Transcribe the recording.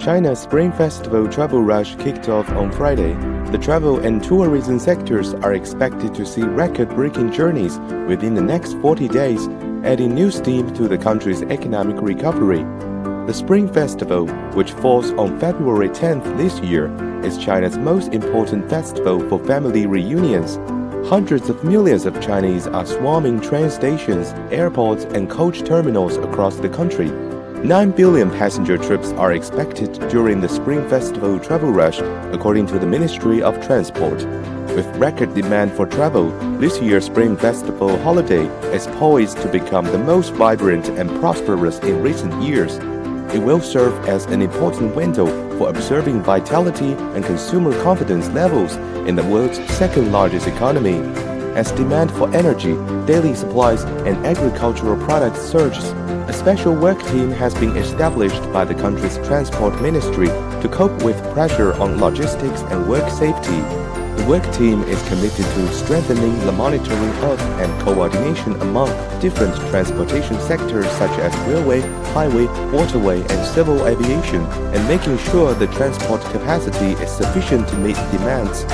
China's Spring Festival travel rush kicked off on Friday. The travel and tourism sectors are expected to see record-breaking journeys within the next 40 days, adding new steam to the country's economic recovery. The Spring Festival, which falls on February 10th this year, is China's most important festival for family reunions. Hundreds of millions of Chinese are swarming train stations, airports, and coach terminals across the country. 9 billion passenger trips are expected during the Spring Festival travel rush, according to the Ministry of Transport. With record demand for travel, this year's Spring Festival holiday is poised to become the most vibrant and prosperous in recent years. It will serve as an important window for observing vitality and consumer confidence levels in the world's second-largest economy. As demand for energy, daily supplies, and agricultural products surges, a special work team has been established by the country's transport ministry to cope with pressure on logistics and work safety. The work team is committed to strengthening the monitoring of and coordination among different transportation sectors such as railway, highway, waterway, and civil aviation, and making sure the transport capacity is sufficient to meet demands.